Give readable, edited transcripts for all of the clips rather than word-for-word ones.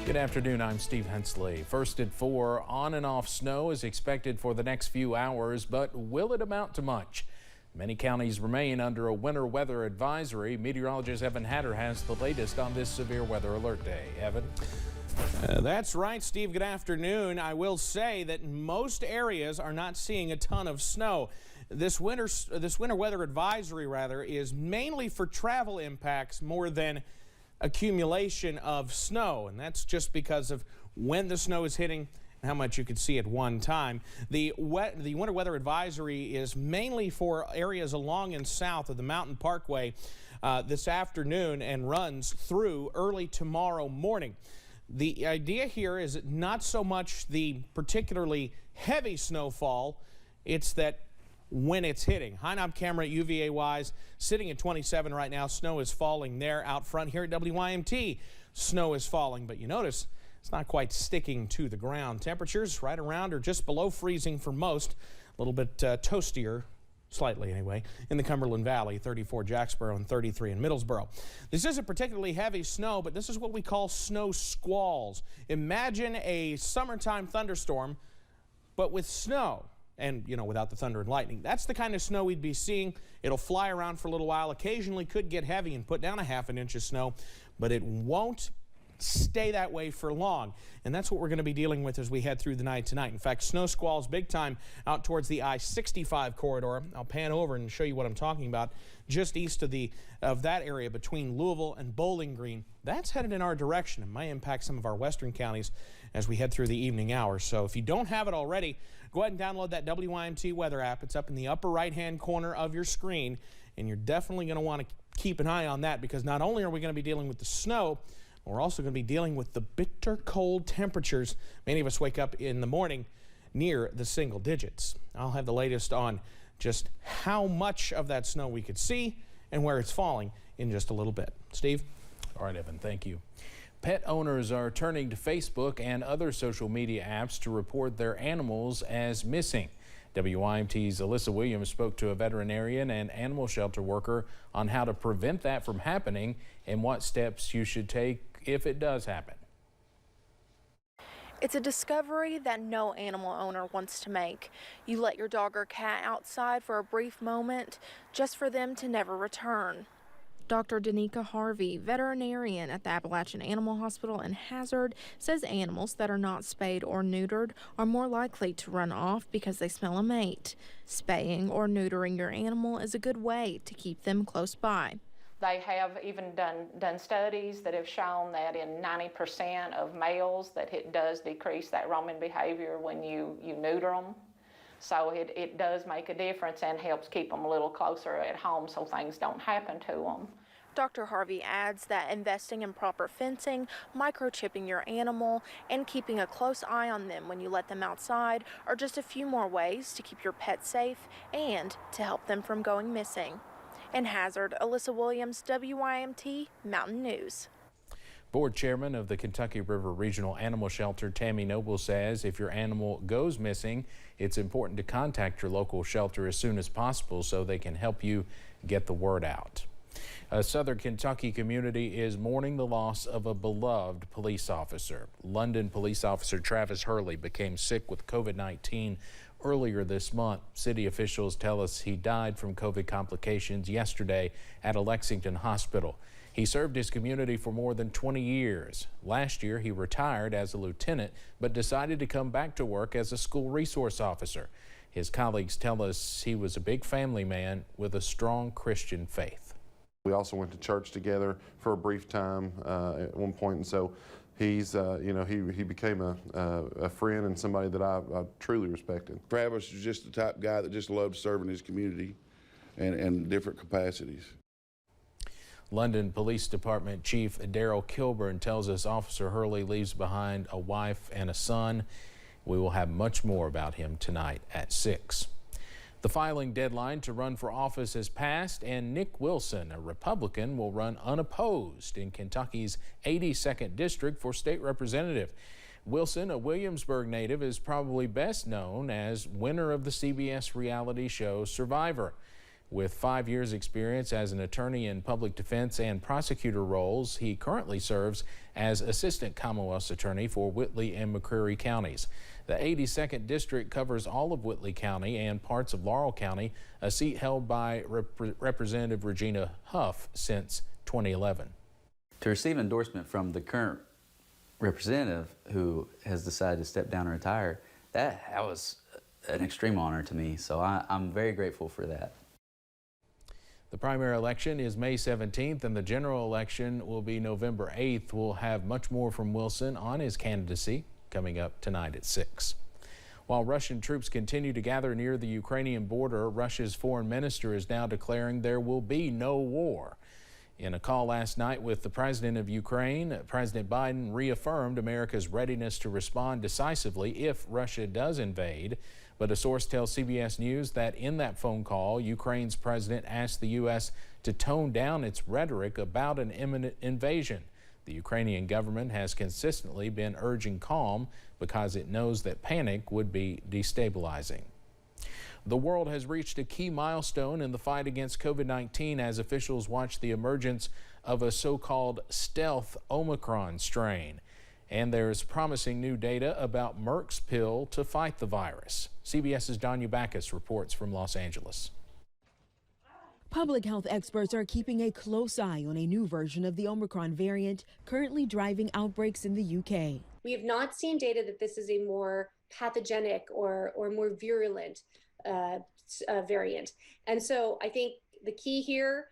Good afternoon, I'm Steve Hensley. First at 4, on and off snow is expected for the next few hours, but will it amount to much? Many counties remain under a winter weather advisory. Meteorologist Evan Hatter has the latest on this severe weather alert day. Evan? That's right, Steve. Good afternoon. I will say that most areas are not seeing a ton of snow. This winter weather advisory, is mainly for travel impacts more than accumulation of snow, and that's just because of when the snow is hitting and how much you can see at one time. The winter weather advisory is mainly for areas along and south of the Mountain Parkway this afternoon and runs through early tomorrow morning. The idea here is not so much the particularly heavy snowfall, it's that when it's hitting. High knob camera UVA-wise sitting at 27 right now. Snow is falling there. Out front here at WYMT, snow is falling, but you notice it's not quite sticking to the ground. Temperatures right around or just below freezing for most. A little bit toastier, slightly anyway, in the Cumberland Valley, 34 Jacksboro and 33 in Middlesboro. This isn't particularly heavy snow, but this is what we call snow squalls. Imagine a summertime thunderstorm, but with snow. And, you know, without the thunder and lightning. That's the kind of snow we'd be seeing. It'll fly around for a little while, occasionally could get heavy and put down a ½ inch of snow, but it won't stay that way for long. And that's what we're going to be dealing with as we head through the night tonight. In fact, snow squalls big time out towards the I-65 corridor. I'll pan over and show you what I'm talking about. Just east of that area between Louisville and Bowling Green. That's headed in our direction and might impact some of our western counties as we head through the evening hours. So if you don't have it already, go ahead and download that WYMT weather app. It's up in the upper right-hand corner of your screen, and you're definitely going to want to keep an eye on that because not only are we going to be dealing with the snow, we're also going to be dealing with the bitter cold temperatures. Many of us wake up in the morning near the single digits. I'll have the latest on just how much of that snow we could see and where it's falling in just a little bit. Steve? All right, Evan, thank you. Pet owners are turning to Facebook and other social media apps to report their animals as missing. WYMT's Alyssa Williams spoke to a veterinarian and animal shelter worker on how to prevent that from happening and what steps you should take if it does happen. It's a discovery that no animal owner wants to make. You let your dog or cat outside for a brief moment just for them to never return. Dr. Danica Harvey, veterinarian at the Appalachian Animal Hospital in Hazard, says animals that are not spayed or neutered are more likely to run off because they smell a mate. Spaying or neutering your animal is a good way to keep them close by. They have even done studies that have shown that in 90% of males that it does decrease that roaming behavior when you neuter them. So it does make a difference and helps keep them a little closer at home so things don't happen to them. Dr. Harvey adds that investing in proper fencing, microchipping your animal, and keeping a close eye on them when you let them outside are just a few more ways to keep your pet safe and to help them from going missing. In Hazard, Alyssa Williams, WYMT Mountain News. Board chairman of the Kentucky River Regional Animal Shelter, Tammy Noble, says if your animal goes missing, it's important to contact your local shelter as soon as possible so they can help you get the word out. A southern Kentucky community is mourning the loss of a beloved police officer. London police officer Travis Hurley became sick with COVID-19 earlier this month. City officials tell us he died from COVID complications yesterday at a Lexington hospital. He served his community for more than 20 years. Last year, he retired as a lieutenant, but decided to come back to work as a school resource officer. His colleagues tell us he was a big family man with a strong Christian faith. We also went to church together for a brief time at one point, and so he's, he became a friend and somebody that I truly respected. Travis was just the type of guy that just loved serving his community in different capacities. London Police Department Chief Daryl Kilburn tells us Officer Hurley leaves behind a wife and a son. We will have much more about him tonight at 6. The filing deadline to run for office has passed, and Nick Wilson, a Republican, will run unopposed in Kentucky's 82nd District for state representative. Wilson, a Williamsburg native, is probably best known as winner of the CBS reality show Survivor. With 5 years experience as an attorney in public defense and prosecutor roles, he currently serves as assistant Commonwealth's attorney for Whitley and McCreary counties. The 82nd District covers all of Whitley County and parts of Laurel County, a seat held by Representative Regina Huff since 2011. To receive endorsement from the current representative who has decided to step down and retire, that was an extreme honor to me, so I'm very grateful for that. The primary election is May 17th and the general election will be November 8th. We'll have much more from Wilson on his candidacy coming up tonight at 6. While Russian troops continue to gather near the Ukrainian border, Russia's foreign minister is now declaring there will be no war. In a call last night with the president of Ukraine, President Biden reaffirmed America's readiness to respond decisively if Russia does invade. But a source tells CBS News that in that phone call, Ukraine's president asked the U.S. to tone down its rhetoric about an imminent invasion. The Ukrainian government has consistently been urging calm because it knows that panic would be destabilizing. The world has reached a key milestone in the fight against COVID-19 as officials watch the emergence of a so-called stealth Omicron strain. And there's promising new data about Merck's pill to fight the virus. CBS's Danya Backus reports from Los Angeles. Public health experts are keeping a close eye on a new version of the Omicron variant currently driving outbreaks in the UK. We have not seen data that this is a more pathogenic or more virulent variant. And so I think the key here,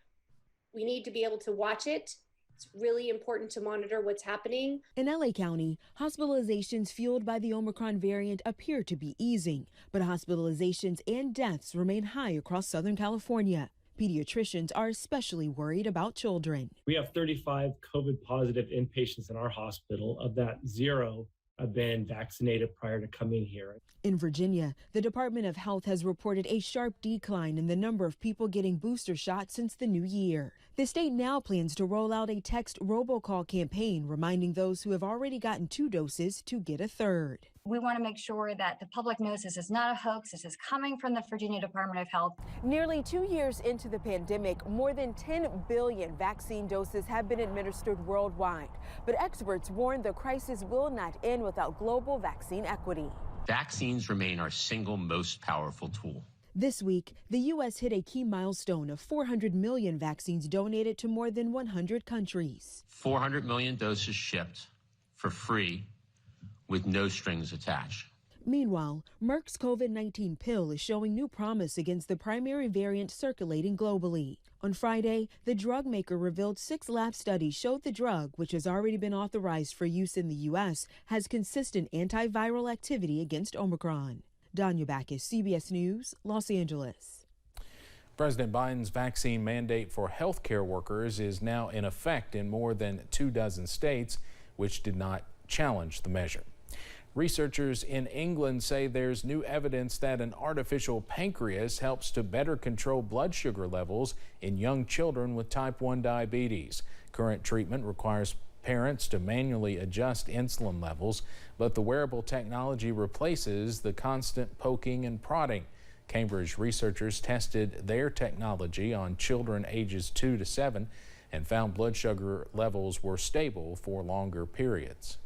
we need to be able to watch it. It's really important to monitor what's happening. In LA County, hospitalizations fueled by the Omicron variant appear to be easing, but hospitalizations and deaths remain high across Southern California. Pediatricians are especially worried about children. We have 35 COVID positive inpatients in our hospital. Of that, 0 have been vaccinated prior to coming here. In Virginia, the Department of Health has reported a sharp decline in the number of people getting booster shots since the new year. The state now plans to roll out a text robocall campaign reminding those who have already gotten 2 doses to get a 3rd. We want to make sure that the public knows this is not a hoax. This is coming from the Virginia Department of Health. Nearly 2 years into the pandemic, more than 10 billion vaccine doses have been administered worldwide. But experts warn the crisis will not end without global vaccine equity. Vaccines remain our single most powerful tool. This week, the U.S. hit a key milestone of 400 million vaccines donated to more than 100 countries. 400 million doses shipped for free with no strings attached. Meanwhile, Merck's COVID-19 pill is showing new promise against the primary variant circulating globally. On Friday, the drug maker revealed 6 lab studies showed the drug, which has already been authorized for use in the U.S., has consistent antiviral activity against Omicron. Danya Backus, CBS News, Los Angeles. President Biden's vaccine mandate for healthcare workers is now in effect in more than 24 states, which did not challenge the measure. Researchers in England say there's new evidence that an artificial pancreas helps to better control blood sugar levels in young children with type 1 diabetes. Current treatment requires parents to manually adjust insulin levels, but the wearable technology replaces the constant poking and prodding. Cambridge researchers tested their technology on children ages 2 to 7 and found blood sugar levels were stable for longer periods.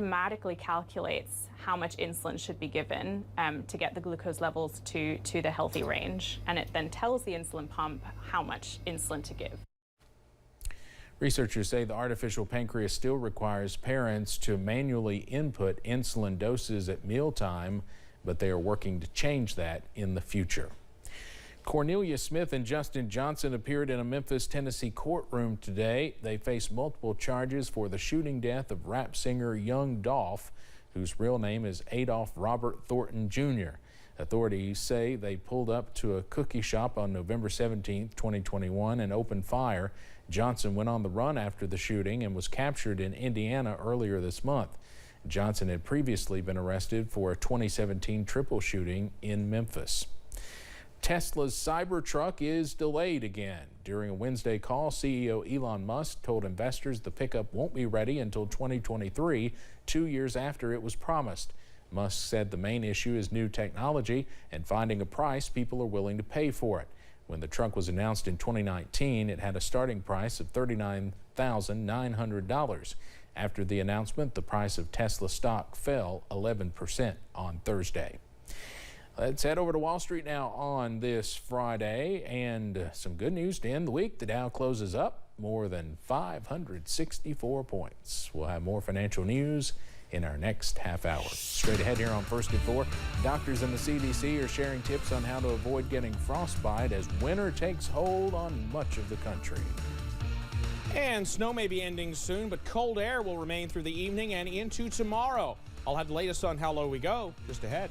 Automatically calculates how much insulin should be given to get the glucose levels to the healthy range, and it then tells the insulin pump how much insulin to give. Researchers say the artificial pancreas still requires parents to manually input insulin doses at mealtime, but they are working to change that in the future. Cornelia Smith and Justin Johnson appeared in a Memphis, Tennessee courtroom today. They face multiple charges for the shooting death of rap singer young Dolph, whose real name is Adolph Robert Thornton Jr. Authorities say they pulled up to a cookie shop on November 17, 2021 and opened fire. Johnson went on the run after the shooting and was captured in Indiana earlier this month. Johnson had previously been arrested for a 2017 triple shooting in Memphis. Tesla's Cybertruck is delayed again. During a Wednesday call, CEO Elon Musk told investors the pickup won't be ready until 2023, 2 years after it was promised. Musk said the main issue is new technology and finding a price people are willing to pay for it. When the truck was announced in 2019, it had a starting price of $39,900. After the announcement, the price of Tesla stock fell 11% on Thursday. Let's head over to Wall Street now on this Friday, and some good news to end the week. The Dow closes up more than 564 points. We'll have more financial news in our next half hour. Straight ahead here on First and 4, doctors and the CDC are sharing tips on how to avoid getting frostbite as winter takes hold on much of the country. And snow may be ending soon, but cold air will remain through the evening and into tomorrow. I'll have the latest on how low we go just ahead.